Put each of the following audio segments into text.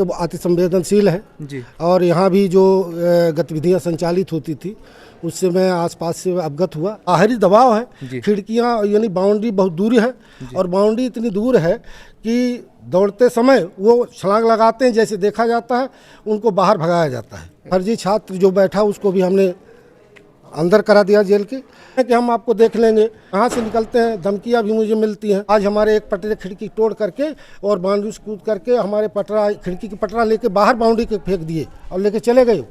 अति संवेदनशील है जी। और यहाँ भी जो गतिविधियाँ संचालित होती थी उससे मैं आसपास से अवगत हुआ। बाहरी दबाव है, खिड़कियाँ यानी बाउंड्री बहुत दूर है और बाउंड्री इतनी दूर है कि दौड़ते समय वो छलांग लगाते हैं, जैसे देखा जाता है उनको बाहर भगाया जाता है। फर्जी छात्र जो बैठा उसको भी हमने अंदर करा दिया जेल के कि हम आपको देख लेंगे। कहाँ से निकलते हैं, धमकियाँ भी मुझे मिलती हैं। आज हमारे एक पटरे खिड़की तोड़ करके और बाउंड्री से कूद करके हमारे पटरा खिड़की की पटरा लेके बाहर बाउंड्री के फेंक दिए और लेके चले गए।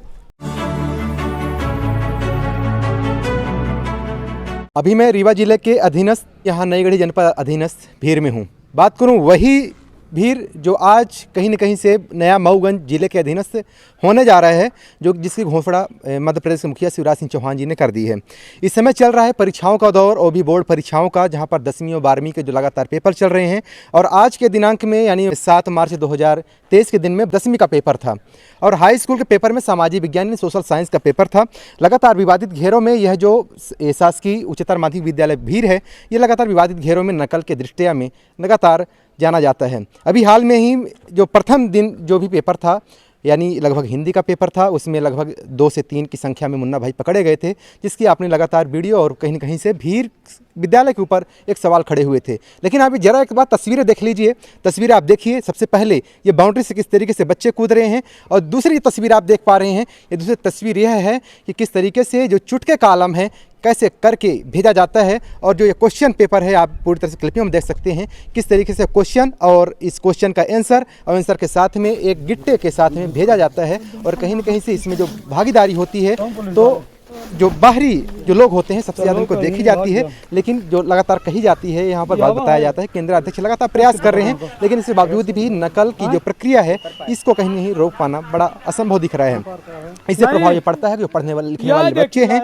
अभी मैं रीवा जिले के अधीनस्थ यहाँ नईगढ़ी जनपद अधीनस्थ भीर में हूँ। बात करूँ वही भीर जो आज कहीं न कहीं से नया मऊगंज जिले के अधीनस्थ होने जा रहा है, जो जिसकी घोषणा मध्य प्रदेश के मुखिया शिवराज सिंह चौहान जी ने कर दी है। इस समय चल रहा है परीक्षाओं का दौर, और भी बोर्ड परीक्षाओं का, जहां पर 10वीं और 12वीं के जो लगातार पेपर चल रहे हैं। और आज के दिनांक में यानी 7 मार्च 2023 के दिन में 10वीं का पेपर था और हाई स्कूल के पेपर में सामाजिक विज्ञान यानी सोशल साइंस का पेपर था। लगातार विवादित घेरों में यह जो शासकीय उच्चतर माध्यमिक विद्यालय भीर है, ये लगातार विवादित घेरों में नकल के दृष्टया में लगातार जाना जाता है। अभी हाल में ही जो प्रथम दिन जो भी पेपर था, यानी लगभग हिंदी का पेपर था, उसमें लगभग 2 से 3 की संख्या में मुन्ना भाई पकड़े गए थे, जिसकी आपने लगातार वीडियो और कहीं न कहीं से भीर विद्यालय के ऊपर एक सवाल खड़े हुए थे। लेकिन अभी जरा एक बार तस्वीरें देख लीजिए। तस्वीरें आप देखिए। सबसे पहले ये बाउंड्री से किस तरीके से बच्चे कूद रहे हैं, और दूसरी तस्वीर आप देख पा रहे हैं, ये दूसरी तस्वीर यह है कि किस तरीके से जो चुटके का आलम है कैसे करके भेजा जाता है। और जो ये क्वेश्चन पेपर है, आप पूरी तरह से क्लिपिंग में देख सकते हैं किस तरीके से क्वेश्चन और इस क्वेश्चन का आंसर और आंसर के साथ में एक गिट्टे के साथ में भेजा जाता है। और कहीं न कहीं से इसमें जो भागीदारी होती है, तो जो बाहरी जो लोग होते हैं सबसे ज़्यादा उनको देखी जाती है, लेकिन जो लगातार कही जाती है, यहाँ पर बात बताया जाता है केंद्र अध्यक्ष लगातार प्रयास कर रहे हैं, लेकिन इसके बावजूद भी नकल की जो प्रक्रिया है इसको कहीं नहीं रोक पाना बड़ा असंभव दिख रहा है। इससे प्रभाव ये पड़ता है कि जो पढ़ने वाले लिखने वाले बच्चे हैं,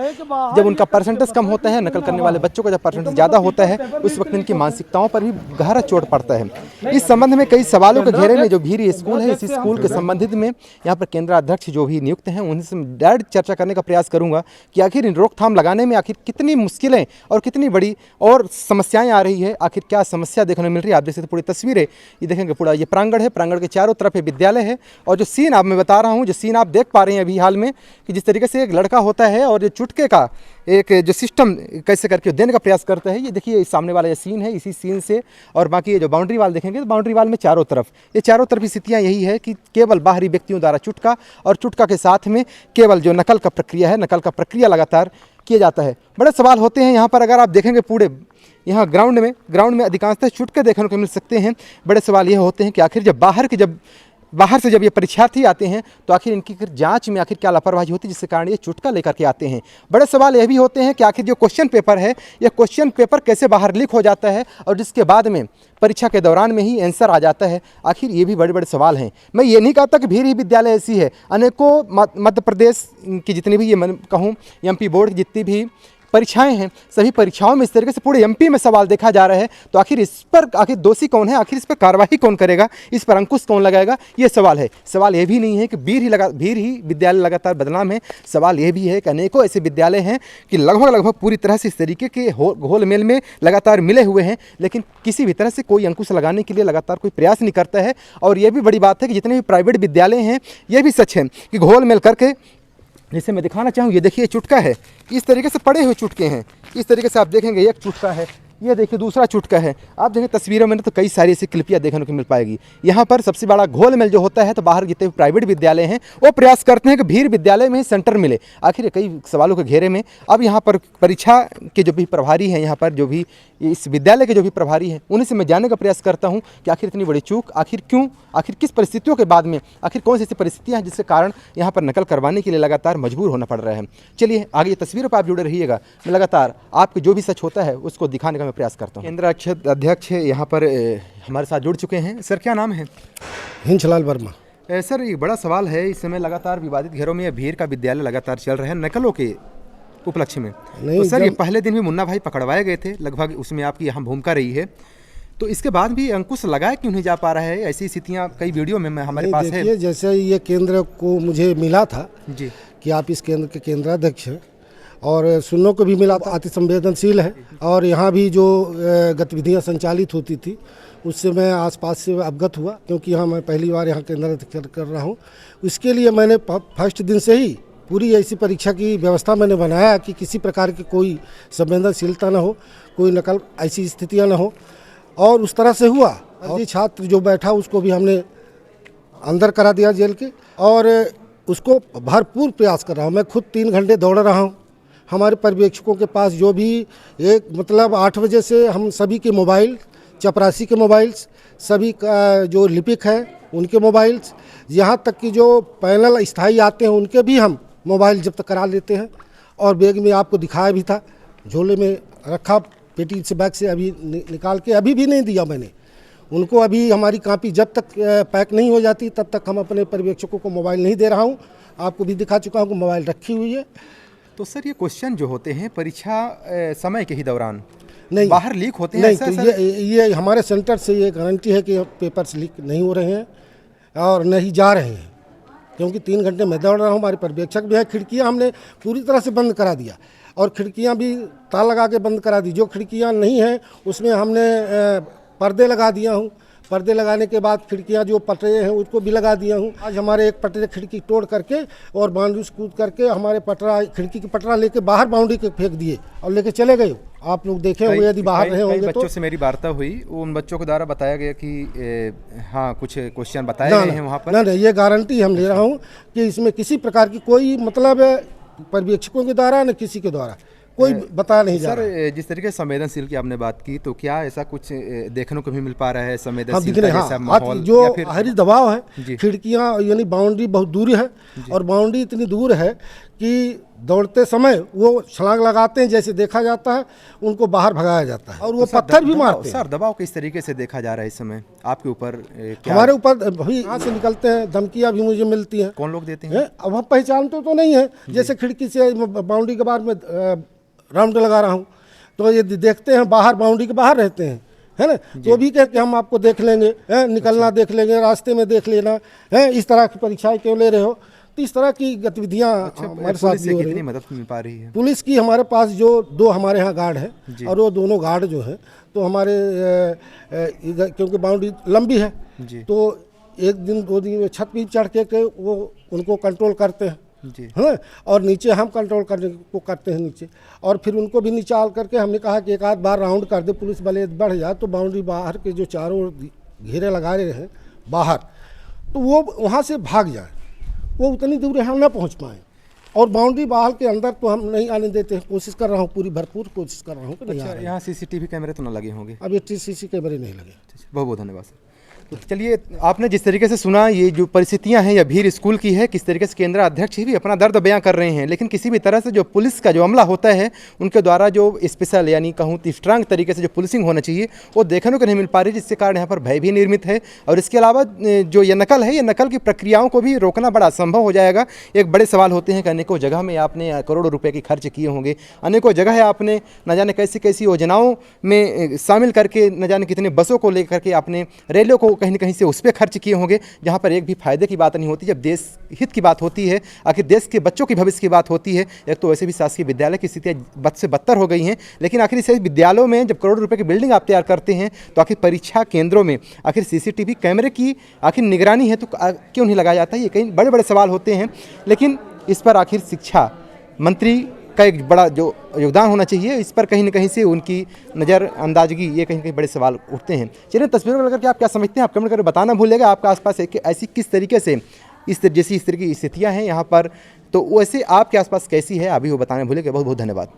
जब उनका परसेंटेज कम होता है, नकल करने वाले बच्चों का जब परसेंटेज ज़्यादा होता है, उस वक्त इनकी मानसिकताओं पर भी गहरा चोट पड़ता है। इस संबंध में कई सवालों के घेरे में जो भीर स्कूल है, इस स्कूल के संबंधित में यहाँ पर केंद्र अध्यक्ष जो भी नियुक्त हैं, उनसे डायरेक्ट चर्चा करने का प्रयास करूँगा कि आखिर इन रोकथाम लगाने में आखिर कितनी मुश्किलें और कितनी बड़ी और समस्याएं आ रही है, आखिर क्या समस्या देखने को मिल रही है। आप देख सकते पूरी तस्वीरें ये देखेंगे। पूरा ये प्रांगण है, प्रांगण के चारों तरफ ये विद्यालय है, और जो सीन आप मैं बता रहा हूँ, जो सीन आप देख पा रहे हैं अभी हाल में, कि जिस तरीके से एक लड़का होता है और जो चुटके का एक जो सिस्टम कैसे करके देने का प्रयास करता है, ये देखिए सामने वाला ये सीन है। इसी सीन से और बाकी ये जो बाउंड्री वाल देखेंगे, तो बाउंड्री वाल में चारों तरफ स्थितियाँ यही है कि केवल बाहरी व्यक्तियों द्वारा चुटका, और चुटका के साथ में केवल जो नकल का प्रक्रिया है, नकल का प्रक्रिया लगातार किया जाता है। बड़े सवाल होते हैं यहाँ पर। अगर आप देखेंगे पूरे यहाँ ग्राउंड में अधिकांशतः चुटके देखने को मिल सकते हैं। बड़े सवाल ये होते हैं कि आखिर जब बाहर से जब ये परीक्षार्थी आते हैं, तो आखिर इनकी जांच में आखिर क्या लापरवाही होती है जिसके कारण ये चुटका लेकर के आते हैं। बड़े सवाल ये भी होते हैं कि आखिर जो क्वेश्चन पेपर है, ये क्वेश्चन पेपर कैसे बाहर लीक हो जाता है और जिसके बाद में परीक्षा के दौरान में ही आंसर आ जाता है। आखिर ये भी बड़े बड़े सवाल हैं। मैं ये नहीं कहता कि भीर ही विद्यालय ऐसी है। अनेकों मध्य प्रदेश की जितनी भी ये मैं कहूँ एमपी बोर्ड की जितनी भी परीक्षाएं हैं, सभी परीक्षाओं में इस तरीके से पूरे एमपी में सवाल देखा जा रहा है। तो आखिर इस पर आखिर दोषी कौन है, आखिर इस पर कार्रवाई कौन करेगा, इस पर अंकुश कौन लगाएगा, ये सवाल है। सवाल ये भी नहीं है कि भीर ही विद्यालय लगातार बदनाम है। सवाल ये भी है कि अनेकों ऐसे विद्यालय हैं कि लगभग पूरी तरह से इस तरीके के घोल मेल में लगातार मिले हुए हैं, लेकिन किसी भी तरह से कोई अंकुश लगाने के लिए लगातार कोई प्रयास नहीं करता है। और ये भी बड़ी बात है कि जितने भी प्राइवेट विद्यालय हैं, ये भी सच है कि घोल मेल करके, जैसे मैं दिखाना चाहूँ, ये देखिए चुटका है, इस तरीके से पड़े हुए चुटके हैं। इस तरीके से आप देखेंगे एक चुटका है, ये देखिए दूसरा चुटका है। आप देखें तस्वीरों में तो कई सारी ऐसी क्लिपियाँ देखने को मिल पाएगी। यहाँ पर सबसे बड़ा घोल मेल जो होता है, तो बाहर जितने भी प्राइवेट विद्यालय हैं वो प्रयास करते हैं कि भीर विद्यालय में ही सेंटर मिले। आखिर कई सवालों के घेरे में अब यहाँ पर परीक्षा के जो भी प्रभारी हैं, यहाँ पर जो भी इस विद्यालय के जो भी प्रभारी हैं, उन्हीं से मैं जानने का प्रयास करता हूँ कि आखिर इतनी बड़ी चूक आखिर क्यों, आखिर किस परिस्थितियों के बाद में, आखिर कौन सी ऐसी परिस्थितियाँ हैं जिसके कारण यहाँ पर नकल करवाने के लिए लगातार मजबूर होना पड़ रहा है। चलिए आगे तस्वीरों पर आप जुड़े रहिएगा। मैं लगातार आपके जो भी सच होता है उसको दिखाने का मैं प्रयास करता हूँ। केंद्र अध्यक्ष यहाँ पर हमारे साथ जुड़ चुके हैं। सर क्या नाम है? हिंचलाल वर्मा। सर एक बड़ा सवाल है, इस समय लगातार विवादित घेरों में भीर का विद्यालय लगातार चल रहा है नकलों के उपलक्ष्य में। तो सर ये पहले दिन भी मुन्ना भाई पकड़वाए गए थे, लगभग उसमें आपकी अहम भूमिका रही है। तो इसके बाद भी अंकुश लगाया क्यों नहीं जा पा रहा है? ऐसी स्थितियाँ कई वीडियो में हमारे पास है। जैसे ये केंद्र को मुझे मिला था जी कि आप इस केंद्र के केंद्राध्यक्ष हैं, और सुनने को भी मिला था अति संवेदनशील है, और यहाँ भी जो गतिविधियाँ संचालित होती थी उससे मैं आसपास से अवगत हुआ, क्योंकि यहाँ मैं पहली बार यहाँ के अंदर कर रहा हूँ। इसके लिए मैंने फर्स्ट दिन से ही पूरी ऐसी परीक्षा की व्यवस्था मैंने बनाया कि किसी प्रकार की कोई संवेदनशीलता न हो, कोई नकल ऐसी स्थितियाँ न हो, और उस तरह से हुआ। फर्जी छात्र जो बैठा उसको भी हमने अंदर करा दिया जेल के, और उसको भरपूर प्रयास कर रहा हूँ। मैं खुद 3 घंटे दौड़ रहा हूँ। हमारे पर्यवेक्षकों के पास जो भी एक मतलब 8 बजे से हम सभी के मोबाइल, चपरासी के मोबाइल्स, सभी का जो लिपिक है उनके मोबाइल्स, यहाँ तक कि जो पैनल स्थायी आते हैं उनके भी हम मोबाइल जब्त करा लेते हैं। और बैग में आपको दिखाया भी था, झोले में रखा, पेटी से बैग से अभी निकाल के अभी भी नहीं दिया मैंने उनको। अभी हमारी कॉपी जब तक पैक नहीं हो जाती तब तक हम अपने पर्यवेक्षकों को मोबाइल नहीं दे रहा हूँ। आपको भी दिखा चुका हूँ कि मोबाइल रखी हुई है। तो सर ये क्वेश्चन जो होते हैं परीक्षा समय के ही दौरान नहीं बाहर लीक होते हैं नहीं, ऐसा तो सर? ये हमारे सेंटर से ये गारंटी है कि पेपर्स लीक नहीं हो रहे हैं और नहीं जा रहे हैं, क्योंकि 3 घंटे मैं दौड़ रहा हूँ। हमारे पर्यवेक्षक भी है। खिड़कियाँ हमने पूरी तरह से बंद करा दिया, और खिड़कियाँ भी ताला लगा के बंद करा दी। जो खिड़कियाँ नहीं हैं उसमें हमने पर्दे लगा दिया हूँ। पर्दे लगाने के बाद खिड़कियाँ जो पटरे हैं उसको भी लगा दिया हूँ। आज हमारे एक पटरे खिड़की तोड़ करके और बाउंड्री से कूद करके हमारे पटरा, खिड़की की पटरा लेके बाहर बाउंड्री के फेंक दिए और लेके चले गए। आप लोग देखे होंगे, यदि बाहर रहे होंगे तो। बच्चों से मेरी वार्ता हुई, उन बच्चों के द्वारा बताया गया कि हाँ कुछ क्वेश्चन बताए गए हैं वहाँ पर। ना, ये गारंटी हम ले रहा हूँ कि इसमें किसी प्रकार की कोई मतलब पर्यवेक्षकों के द्वारा न किसी के द्वारा कोई बता नहीं जा रहा है। सर जिस तरीके से संवेदनशील की आपने बात की, तो क्या ऐसा कुछ देखने को भी मिल पा रहा है हाँ, संवेदनशीलता जैसा माहौल? जो या फिर हरी दबाव है, खिड़कियाँ यानी बाउंड्री बहुत दूर है, और बाउंड्री इतनी दूर है कि दौड़ते समय वो छलांग लगाते हैं, जैसे देखा जाता है उनको बाहर भगाया जाता है, और वो पत्थर भी मारते हैं। सर दबाव किस तरीके से देखा जा रहा है इस समय आपके ऊपर? हमारे ऊपर भी यहाँ से निकलते हैं, धमकियाँ भी मुझे मिलती हैं। कौन लोग देते हैं? अब हम पहचानते तो नहीं है, जैसे खिड़की से बाउंड्री के बाहर में राउंड लगा रहा हूँ तो ये देखते हैं, बाहर बाउंड्री के बाहर रहते हैं, है ना, तो भी कहते हम आपको देख लेंगे, है निकलना देख लेंगे, रास्ते में देख लेना है, इस तरह की परीक्षाएं क्यों ले रहे हो। तो इस तरह की गतिविधियाँ हमारे साथ भी हो रही कितनी मदद मिल पा रही है? पुलिस की हमारे पास जो 2 हमारे यहाँ गार्ड हैं, और वो दोनों गार्ड जो हैं तो हमारे क्योंकि बाउंड्री लंबी है तो 1 दिन 2 दिन छत भी चढ़ के वो उनको कंट्रोल करते हैं है ना, और नीचे हम कंट्रोल करने को करते हैं नीचे, और फिर उनको भी निचाल करके हमने कहा कि एक आध बार राउंड कर दे, पुलिस बल बढ़ जाए तो बाउंड्री बाहर के जो चारों घेरे लगा रहे हैं बाहर, तो वो वहाँ से भाग जाए, वो उतनी दूर हम ना पहुँच पाएँ। और बाउंड्री बाहर के अंदर तो हम नहीं आने देते हैं, कोशिश कर रहा हूँ, पूरी भरपूर कोशिश कर रहा हूँ कि नहीं आ रहे। यहाँ CCTV कैमरे तो ना लगे होंगे? अब ये CCTV कैमरे नहीं लगे। बहुत बहुत धन्यवाद सर। तो चलिए, आपने जिस तरीके से सुना, ये जो परिस्थितियां हैं अभीर स्कूल की है, किस तरीके से केंद्र अध्यक्ष भी अपना दर्द बयां कर रहे हैं, लेकिन किसी भी तरह से जो पुलिस का जो अमला होता है उनके द्वारा जो स्पेशल यानी कहूँ तो स्ट्रांग तरीके से जो पुलिसिंग होना चाहिए वो देखने को नहीं मिल पा रही, जिसके कारण यहाँ पर भय भी निर्मित है। और इसके अलावा जो ये नकल है, ये नकल की प्रक्रियाओं को भी रोकना बड़ा असंभव हो जाएगा। एक बड़े सवाल होते हैं कि अनेकों जगह में आपने करोड़ों रुपये के खर्च किए होंगे, अनेकों जगह है आपने न जाने कैसी कैसी योजनाओं में शामिल करके न जाने कितने बसों को लेकर के आपने रेलों को कहीं न कहीं से उस पर खर्च किए होंगे, जहां पर एक भी फायदे की बात नहीं होती। जब देश हित की बात होती है, आखिर देश के बच्चों की भविष्य की बात होती है, एक तो वैसे भी शासकीय विद्यालय की स्थितियां बद से बदतर हो गई हैं, लेकिन आखिर इस विद्यालयों में जब करोड़ों रुपए की बिल्डिंग आप तैयार करते हैं तो आखिर परीक्षा केंद्रों में आखिर CCTV कैमरे की आखिर निगरानी है तो क्यों नहीं लगाया जाता? ये कई बड़े बड़े सवाल होते हैं, लेकिन इस पर आखिर शिक्षा मंत्री का एक बड़ा जो योगदान होना चाहिए, इस पर कहीं न कहीं से उनकी नज़रअंदाजगी, ये कहीं न कहीं बड़े सवाल उठते हैं। चलिए, तस्वीरों में लेकर के आप क्या समझते हैं आप कमेंट करके बताना भूलिएगा। आपका आसपास ऐसी किस तरीके से इस तरह की स्थितियाँ हैं यहाँ पर, तो वैसे आपके आसपास कैसी है अभी वो बताना भूलिएगा। बहुत बहुत धन्यवाद।